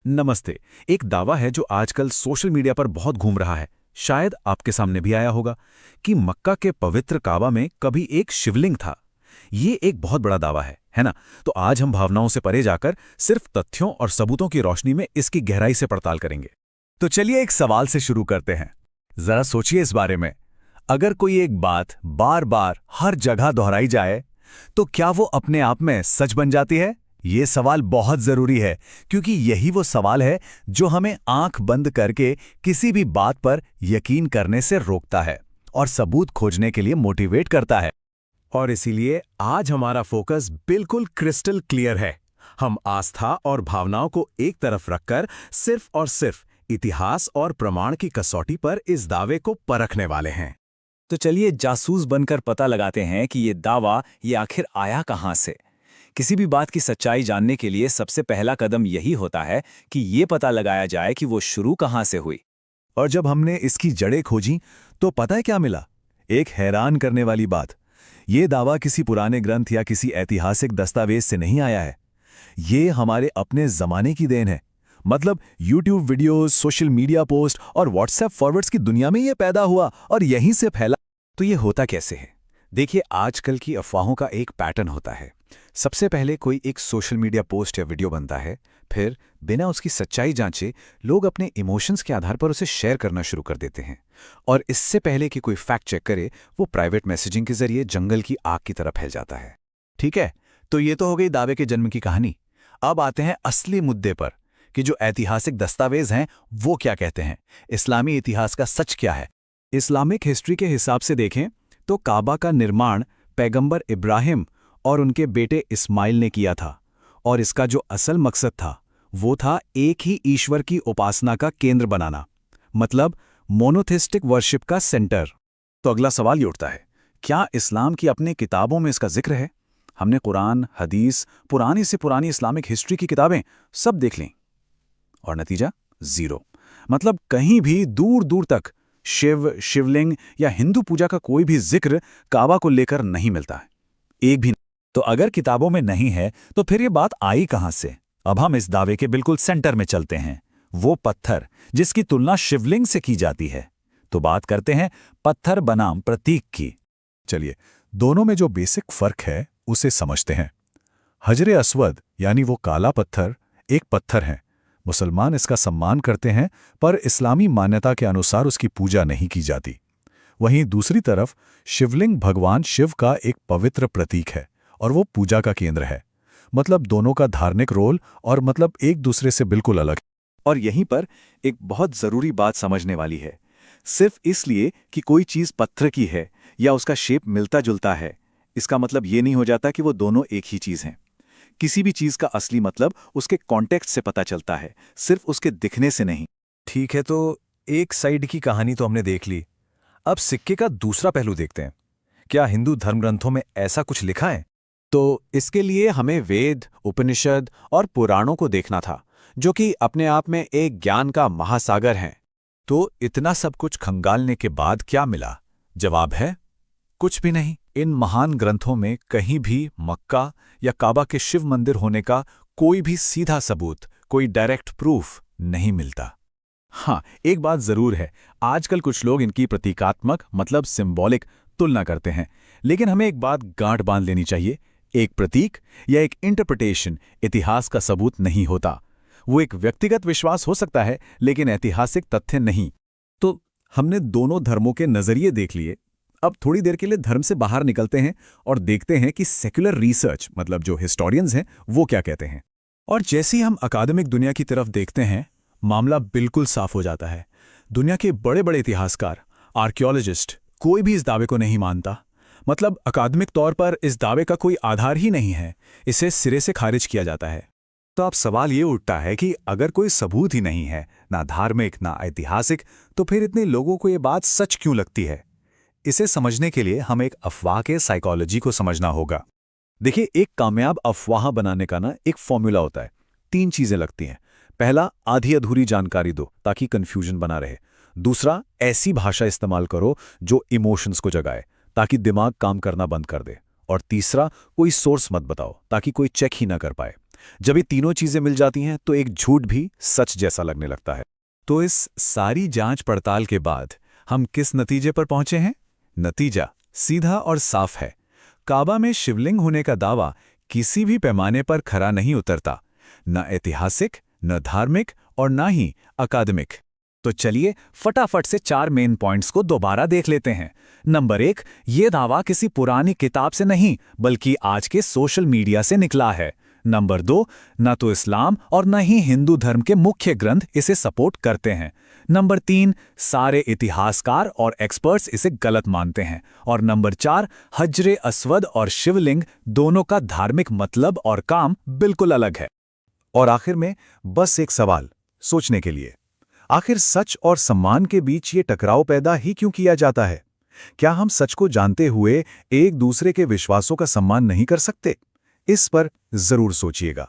नमस्ते। एक दावा है जो आजकल सोशल मीडिया पर बहुत घूम रहा है, शायद आपके सामने भी आया होगा, कि मक्का के पवित्र काबा में कभी एक शिवलिंग था। ये एक बहुत बड़ा दावा है ना? तो आज हम भावनाओं से परे जाकर सिर्फ तथ्यों और सबूतों की रोशनी में इसकी गहराई से पड़ताल करेंगे। तो चलिए एक सवाल से शुरू करते हैं। जरा सोचिए इस बारे में। अगर कोई एक बात बार बार हर जगह दोहराई जाए, तो क्या वो अपने आप में सच बन जाती है? ये सवाल बहुत जरूरी है, क्योंकि यही वो सवाल है जो हमें आंख बंद करके किसी भी बात पर यकीन करने से रोकता है और सबूत खोजने के लिए मोटिवेट करता है। और इसीलिए आज हमारा फोकस बिल्कुल क्रिस्टल क्लियर है। हम आस्था और भावनाओं को एक तरफ रखकर सिर्फ और सिर्फ इतिहास और प्रमाण की कसौटी पर इस दावे को परखने वाले हैं। तो चलिए जासूस बनकर पता लगाते हैं कि ये दावा ये आखिर आया कहां से। किसी भी बात की सच्चाई जानने के लिए सबसे पहला कदम यही होता है कि ये पता लगाया जाए कि वो शुरू कहां से हुई। और जब हमने इसकी जड़ें खोजी, तो पता है क्या मिला? एक हैरान करने वाली बात। ये दावा किसी पुराने ग्रंथ या किसी ऐतिहासिक दस्तावेज से नहीं आया है। ये हमारे अपने जमाने की देन है। मतलब YouTube videos, social media post और व्हाट्सएप फॉरवर्ड्स की दुनिया में ये पैदा हुआ और यहीं से फैला। तो ये होता कैसे है? देखिए, आजकल की अफवाहों का एक पैटर्न होता है। सबसे पहले कोई एक सोशल मीडिया पोस्ट या वीडियो बनता है, फिर बिना उसकी सच्चाई जांचे लोग अपने इमोशंस के आधार पर उसे शेयर करना शुरू कर देते हैं। और इससे पहले कि कोई फैक्ट चेक करे, वो प्राइवेट मैसेजिंग के जरिए जंगल की आग की तरह फैल जाता है। ठीक है, तो ये तो हो गई दावे के जन्म की कहानी। अब आते हैं असली मुद्दे पर कि जो ऐतिहासिक दस्तावेज हैं वो क्या कहते हैं। इस्लामी इतिहास का सच क्या है? इस्लामिक हिस्ट्री के हिसाब से देखें तो काबा का निर्माण पैगंबर इब्राहिम और उनके बेटे इस्माइल ने किया था, और इसका जो असल मकसद था वो था एक ही ईश्वर की उपासना का केंद्र बनाना, मतलब मोनोथिस्टिक वर्शिप का सेंटर। तो अगला सवाल ये उठता है, क्या इस्लाम की अपनी किताबों में इसका जिक्र है? हमने कुरान, हदीस, पुरानी से पुरानी इस्लामिक हिस्ट्री की किताबें सब देख लीं, और नतीजा जीरो। मतलब कहीं भी दूर दूर तक शिव, शिवलिंग या हिंदू पूजा का कोई भी जिक्र काबा को लेकर नहीं मिलता है, एक भी। तो अगर किताबों में नहीं है, तो फिर ये बात आई कहां से? अब हम इस दावे के बिल्कुल सेंटर में चलते हैं, वो पत्थर जिसकी तुलना शिवलिंग से की जाती है। तो बात करते हैं पत्थर बनाम प्रतीक की। चलिए, दोनों में जो बेसिक फर्क है उसे समझते हैं। हजरे अस्वद यानी वो काला पत्थर एक पत्थर है। मुसलमान इसका सम्मान करते हैं, पर इस्लामी मान्यता के अनुसार उसकी पूजा नहीं की जाती। वहीं दूसरी तरफ शिवलिंग भगवान शिव का एक पवित्र प्रतीक है और वो पूजा का केंद्र है। मतलब दोनों का धार्मिक रोल और मतलब एक दूसरे से बिल्कुल अलग। और यहीं पर एक बहुत जरूरी बात समझने वाली है। सिर्फ इसलिए कि कोई चीज पत्थर की है या उसका शेप मिलता जुलता है, इसका मतलब ये नहीं हो जाता कि वो दोनों एक ही चीज हैं। किसी भी चीज का असली मतलब उसके कॉन्टेक्स्ट से पता चलता है, सिर्फ उसके दिखने से नहीं। ठीक है, तो एक साइड की कहानी तो हमने देख ली। अब सिक्के का दूसरा पहलू देखते हैं। क्या हिंदू धर्म ग्रंथों में ऐसा कुछ लिखा है? तो इसके लिए हमें वेद, उपनिषद और पुराणों को देखना था, जो कि अपने आप में एक ज्ञान का महासागर हैं। तो इतना सब कुछ खंगालने के बाद क्या मिला? जवाब है कुछ भी नहीं। इन महान ग्रंथों में कहीं भी मक्का या काबा के शिव मंदिर होने का कोई भी सीधा सबूत, कोई डायरेक्ट प्रूफ नहीं मिलता। हाँ, एक बात जरूर है, आजकल कुछ लोग इनकी प्रतीकात्मक मतलब सिंबॉलिक तुलना करते हैं, लेकिन हमें एक बात गांठ बांध लेनी चाहिए। एक प्रतीक या एक इंटरप्रिटेशन इतिहास का सबूत नहीं होता। वो एक व्यक्तिगत विश्वास हो सकता है, लेकिन ऐतिहासिक तथ्य नहीं। तो हमने दोनों धर्मों के नजरिए देख लिए। अब थोड़ी देर के लिए धर्म से बाहर निकलते हैं और देखते हैं कि सेक्युलर रिसर्च मतलब जो हिस्टोरियंस हैं वो क्या कहते हैं। और जैसे ही हम अकादमिक दुनिया की तरफ देखते हैं, मामला बिल्कुल साफ हो जाता है। दुनिया के बड़े बड़े इतिहासकार, आर्कियोलॉजिस्ट, कोई भी इस दावे को नहीं मानता। मतलब अकादमिक तौर पर इस दावे का कोई आधार ही नहीं है, इसे सिरे से खारिज किया जाता है। तो अब सवाल ये उठता है कि अगर कोई सबूत ही नहीं है, ना धार्मिक ना ऐतिहासिक, तो फिर इतने लोगों को ये बात सच क्यों लगती है? इसे समझने के लिए हमें एक अफवाह के साइकोलॉजी को समझना होगा। देखिए, एक कामयाब अफवाह बनाने का एक फॉर्मूला होता है। 3 चीजें लगती हैं। पहला, आधी अधूरी जानकारी दो ताकि कंफ्यूजन बना रहे। दूसरा, ऐसी भाषा इस्तेमाल करो जो इमोशंस को जगाए ताकि दिमाग काम करना बंद कर दे। और तीसरा, कोई सोर्स मत बताओ ताकि कोई चेक ही ना कर पाए। जब ये तीनों चीजें मिल जाती हैं तो एक झूठ भी सच जैसा लगने लगता है। तो इस सारी जांच पड़ताल के बाद हम किस नतीजे पर पहुंचे हैं? नतीजा सीधा और साफ है। काबा में शिवलिंग होने का दावा किसी भी पैमाने पर खरा नहीं उतरता, न ऐतिहासिक, न धार्मिक और न ही अकादमिक। तो चलिए फटाफट से 4 मेन पॉइंट्स को दोबारा देख लेते हैं। नंबर 1, ये दावा किसी पुरानी किताब से नहीं बल्कि आज के सोशल मीडिया से निकला है। नंबर 2, न तो इस्लाम और न ही हिंदू धर्म के मुख्य ग्रंथ इसे सपोर्ट करते हैं। नंबर 3, सारे इतिहासकार और एक्सपर्ट्स इसे गलत मानते हैं। और नंबर 4, हजरे अस्वद और शिवलिंग दोनों का धार्मिक मतलब और काम बिल्कुल अलग है। और आखिर में बस एक सवाल सोचने के लिए, आखिर सच और सम्मान के बीच ये टकराव पैदा ही क्यों किया जाता है? क्या हम सच को जानते हुए एक दूसरे के विश्वासों का सम्मान नहीं कर सकते? इस पर जरूर सोचिएगा।